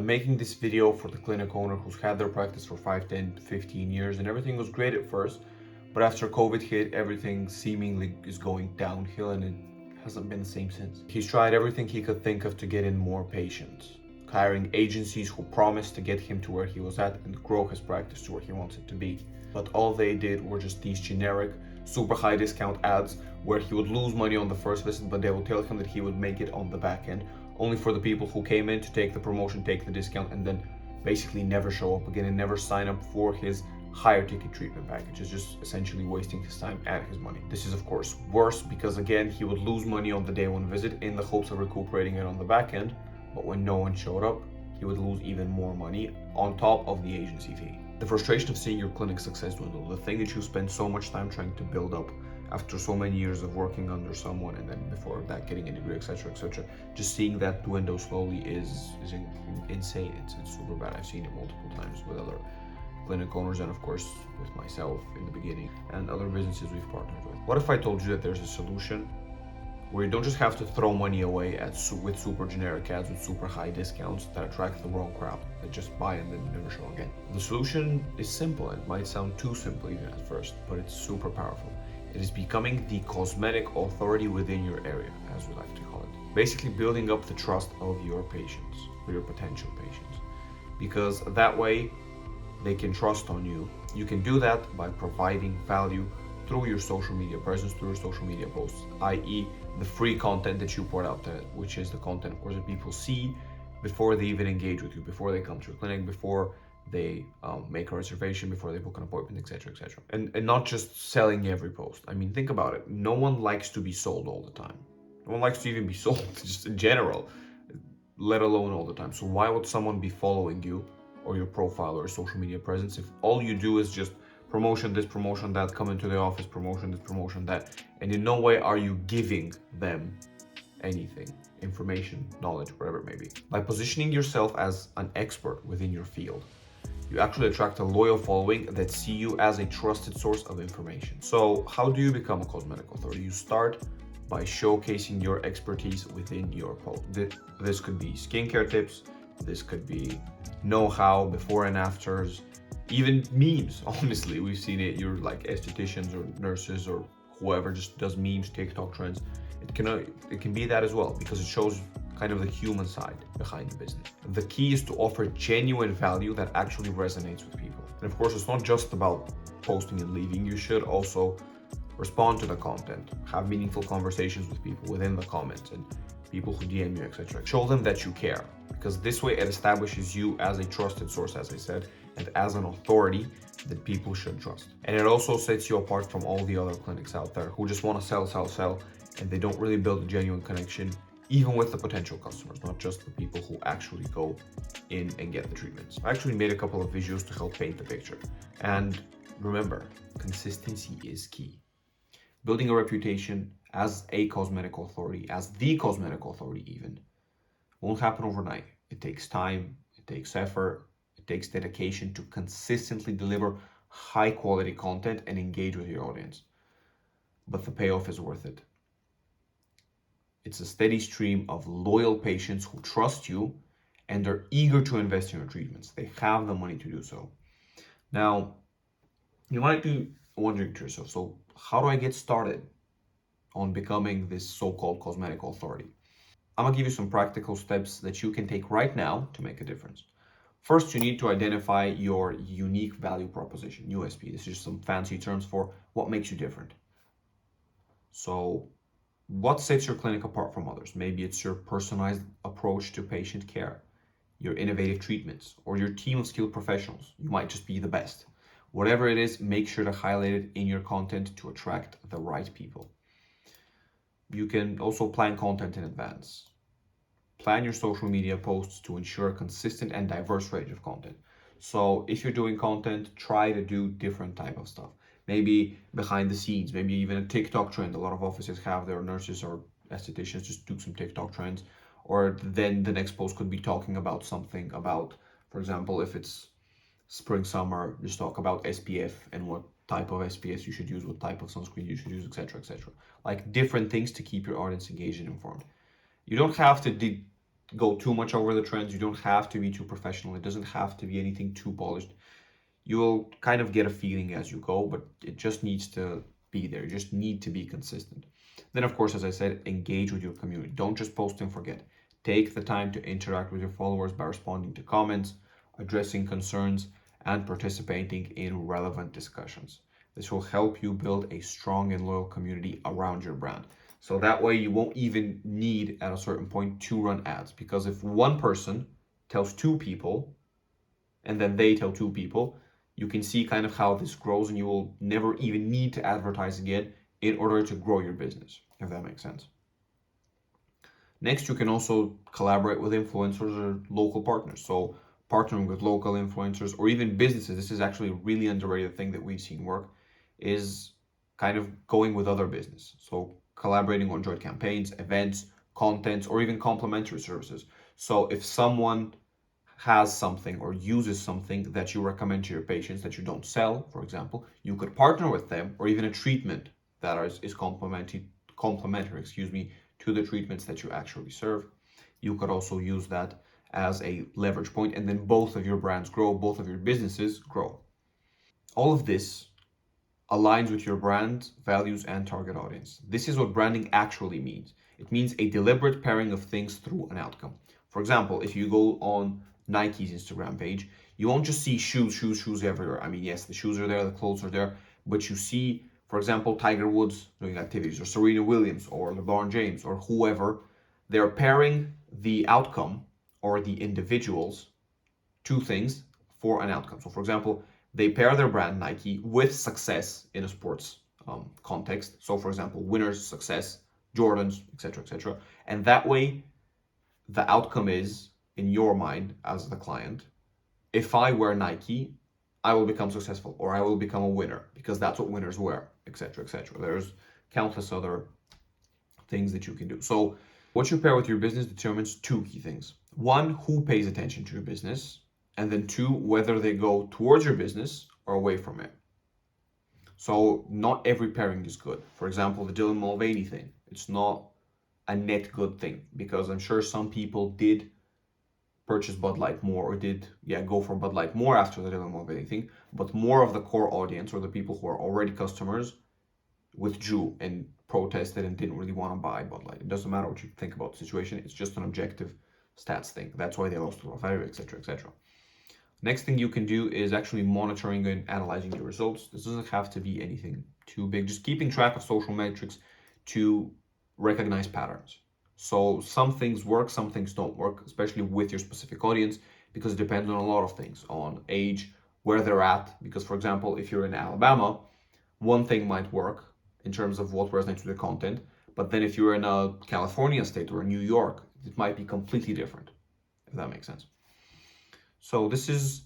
I'm making this video for the clinic owner who's had their practice for 5, 10, 15 years and everything was great at first, but after COVID hit, everything seemingly is going downhill and it hasn't been the same since. He's tried everything he could think of to get in more patients, hiring agencies who promised to get him to where he was at and grow his practice to where he wants it to be. But all they did were just these generic, super high discount ads where he would lose money on the first visit, but they would tell him that he would make it on the back end, only for the people who came in to take the promotion, take the discount, and then basically never show up again and never sign up for his higher ticket treatment package. Is just essentially wasting his time and his money. This is of course worse because again, he would lose money on the day one visit in the hopes of recuperating it on the back end, but when no one showed up, he would lose even more money on top of the agency fee. The frustration of seeing your clinic success dwindle, the thing that you spend so much time trying to build up after so many years of working under someone and then before that getting a degree, etc., etc., just seeing that dwindle slowly is insane. It's super bad. I've seen it multiple times with other clinic owners and of course with myself in the beginning and other businesses we've partnered with. What if I told you that there's a solution where you don't just have to throw money away with super generic ads with super high discounts that attract the wrong crowd that just buy and then never show again? The solution is simple. It might sound too simple even at first, but it's super powerful. It is becoming the cosmetic authority within your area, as we like to call it. Basically building up the trust of your patients, or your potential patients, because that way they can trust on you. You can do that by providing value through your social media presence, through your social media posts, i.e. the free content that you put out there, which is the content, of course, that people see before they even engage with you, before they come to your clinic, before they make a reservation, before they book an appointment, etc., etc. And not just selling every post. I mean, think about it. No one likes to be sold all the time. No one likes to even be sold, just in general, let alone all the time. So why would someone be following you or your profile or social media presence if all you do is just promotion this, promotion that, come into the office, promotion this, promotion that, and in no way are you giving them anything, information, knowledge, whatever it may be. By positioning yourself as an expert within your field, you actually attract a loyal following that see you as a trusted source of information. So how do you become a cosmetic authority? You start by showcasing your expertise within your post. This could be skincare tips, this could be know-how, before and afters, even memes. Honestly, we've seen it. You're like estheticians or nurses or whoever just does memes, TikTok trends. It can be that as well because it shows kind of the human side behind the business. The key is to offer genuine value that actually resonates with people. And of course, it's not just about posting and leaving. You should also respond to the content, have meaningful conversations with people within the comments and people who DM you, etc. Show them that you care, because this way it establishes you as a trusted source, as I said, and as an authority that people should trust. And it also sets you apart from all the other clinics out there who just want to sell, and they don't really build a genuine connection, even with the potential customers, not just the people who actually go in and get the treatments. I actually made a couple of visuals to help paint the picture. And remember, consistency is key. Building a reputation as a cosmetic authority, as the cosmetic authority even, won't happen overnight. It takes time, it takes effort, it takes dedication to consistently deliver high quality content and engage with your audience. But the payoff is worth it. It's a steady stream of loyal patients who trust you and are eager to invest in your treatments. They have the money to do so. Now, you might be wondering to yourself, so how do I get started on becoming this so-called cosmetic authority? I'm gonna give you some practical steps that you can take right now to make a difference. First, you need to identify your unique value proposition, USP. This is just some fancy terms for what makes you different. So, what sets your clinic apart from others? Maybe it's your personalized approach to patient care, your innovative treatments, or your team of skilled professionals. You might just be the best. Whatever it is, make sure to highlight it in your content to attract the right people. You can also plan content in advance. Plan your social media posts to ensure a consistent and diverse range of content. So if you're doing content, try to do different type of stuff. Maybe behind the scenes, maybe even a TikTok trend. A lot of offices have their nurses or estheticians just do some TikTok trends. Or then the next post could be talking about something about, for example, if it's spring, summer, just talk about SPF and what type of SPS you should use, what type of sunscreen you should use, etc., etc. Like different things to keep your audience engaged and informed. You don't have to go too much over the trends. You don't have to be too professional. It doesn't have to be anything too polished. You'll kind of get a feeling as you go, but it just needs to be there. You just need to be consistent. Then, of course, as I said, engage with your community. Don't just post and forget. Take the time to interact with your followers by responding to comments, addressing concerns, and participating in relevant discussions. This will help you build a strong and loyal community around your brand. So that way, you won't even need at a certain point to run ads, because if one person tells two people and then they tell two people, you can see kind of how this grows, and you will never even need to advertise again in order to grow your business, if that makes sense. Next, you can also collaborate with influencers or local partners. So, partnering with local influencers or even businesses, this is actually a really underrated thing that we've seen work, is kind of going with other business. So, collaborating on joint campaigns, events, contents, or even complementary services. So, if someone has something or uses something that you recommend to your patients that you don't sell, for example, you could partner with them, or even a treatment that is complementary, to the treatments that you actually serve. You could also use that as a leverage point, and then both of your brands grow, both of your businesses grow. All of this aligns with your brand values and target audience. This is what branding actually means. It means a deliberate pairing of things through an outcome. For example, if you go on Nike's Instagram page, you won't just see shoes, shoes, shoes everywhere. I mean, yes, the shoes are there, the clothes are there, but you see, for example, Tiger Woods doing activities, or Serena Williams, or LeBron James, or whoever. They're pairing the outcome or the individuals two things for an outcome. So, for example, they pair their brand Nike with success in a sports context. So, for example, winners, success, Jordans, etc., etc. And that way, the outcome is in your mind as the client. If I wear Nike, I will become successful, or I will become a winner because that's what winners wear, etc., etc. There's countless other things that you can do. So, what you pair with your business determines two key things. One, who pays attention to your business, and then two, whether they go towards your business or away from it. So, not every pairing is good. For example, the Dylan Mulvaney thing, it's not a net good thing, because I'm sure some people did purchase Bud Light more, or did, yeah, go for Bud Light more after the Dylan Mulvaney thing, but more of the core audience, or the people who are already customers, withdrew and protested and didn't really want to buy Bud Light. It doesn't matter what you think about the situation, it's just an objective stats thing. That's why they lost a lot of value, etc., etc. Next thing you can do is actually monitoring and analyzing your results. This doesn't have to be anything too big, just keeping track of social metrics to recognize patterns. So some things work, some things don't work, especially with your specific audience, because it depends on a lot of things, on age, where they're at. Because, for example, if you're in Alabama, one thing might work in terms of what resonates with the content, but then if you're in a California state or New York, it might be completely different, if that makes sense. So this is,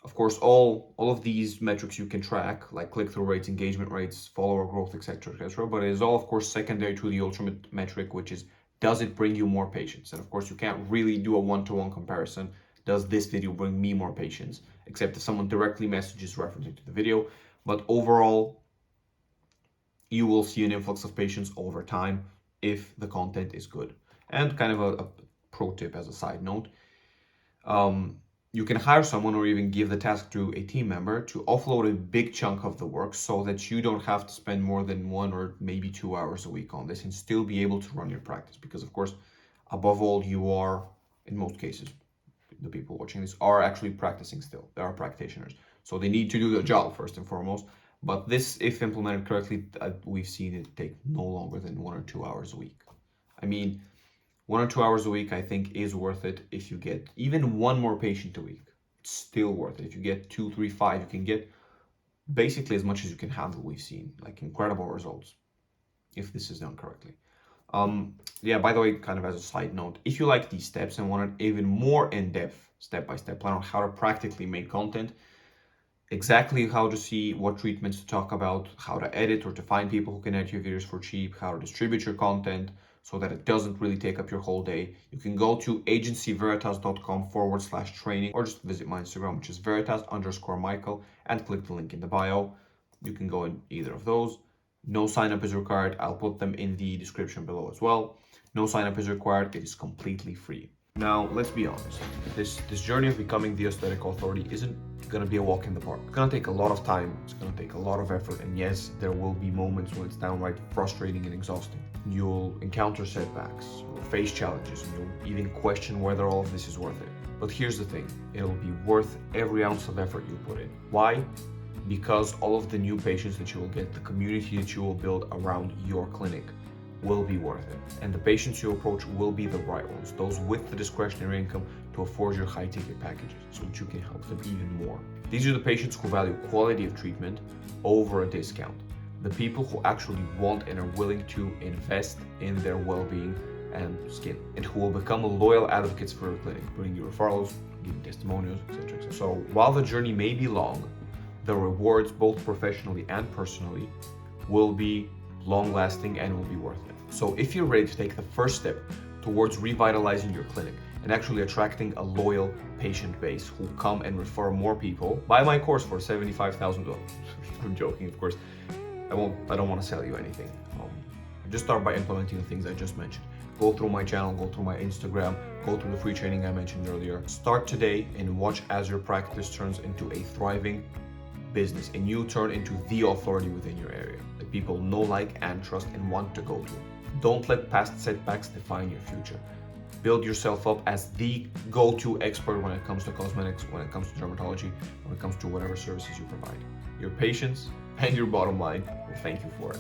of course, all of these metrics you can track, like click-through rates, engagement rates, follower growth, etc., etc. But it is all, of course, secondary to the ultimate metric, which is, does it bring you more patients? And of course, you can't really do a one-to-one comparison. Does this video bring me more patients? Except if someone directly messages referencing to the video. But overall, you will see an influx of patients over time if the content is good. And kind of a pro tip as a side note, um, you can hire someone or even give the task to a team member to offload a big chunk of the work, so that you don't have to spend more than 1 or maybe 2 hours a week on this and still be able to run your practice. Because, of course, above all, you are, in most cases, the people watching this are actually practicing still. They are practitioners. So they need to do their job first and foremost. But this, if implemented correctly, we've seen it take no longer than 1 or 2 hours a week. I mean, 1 or 2 hours a week, I think, is worth it. If you get even one more patient a week, it's still worth it. If you get two, three, five, you can get basically as much as you can handle. We've seen like incredible results if this is done correctly. Yeah, by the way, kind of as a side note, if you like these steps and want an even more in-depth step-by-step plan on how to practically make content, exactly how to see what treatments to talk about, how to edit or to find people who can edit your videos for cheap, how to distribute your content so that it doesn't really take up your whole day, you can go to agencyveritas.com/training, or just visit my Instagram, which is veritas_Michael, and click the link in the bio. You can go in either of those. No sign up is required. I'll put them in the description below as well. No sign up is required. It is completely free. Now, let's be honest. This journey of becoming the aesthetic authority isn't gonna be a walk in the park. It's gonna take a lot of time. It's gonna take a lot of effort. And yes, there will be moments when it's downright frustrating and exhausting. You'll encounter setbacks, you'll face challenges, and you'll even question whether all of this is worth it. But here's the thing, it'll be worth every ounce of effort you put in. Why? Because all of the new patients that you will get, the community that you will build around your clinic will be worth it. And the patients you approach will be the right ones, those with the discretionary income to afford your high ticket packages so that you can help them even more. These are the patients who value quality of treatment over a discount. The people who actually want and are willing to invest in their well-being and skin, and who will become loyal advocates for your clinic, bringing you referrals, giving testimonials, etc. So while the journey may be long, the rewards, both professionally and personally, will be long-lasting and will be worth it. So if you're ready to take the first step towards revitalizing your clinic and actually attracting a loyal patient base who come and refer more people, buy my course for $75,000. I'm joking, of course. I don't want to sell you anything. Just start by implementing the things I just mentioned. Go through my channel, go through my Instagram, go through the free training I mentioned earlier. Start today and watch as your practice turns into a thriving business and you turn into the authority within your area that people know, like, and trust and want to go to. Don't let past setbacks define your future. Build yourself up as the go-to expert when it comes to cosmetics, when it comes to dermatology, when it comes to whatever services you provide. Your patients and your bottom line will thank you for it.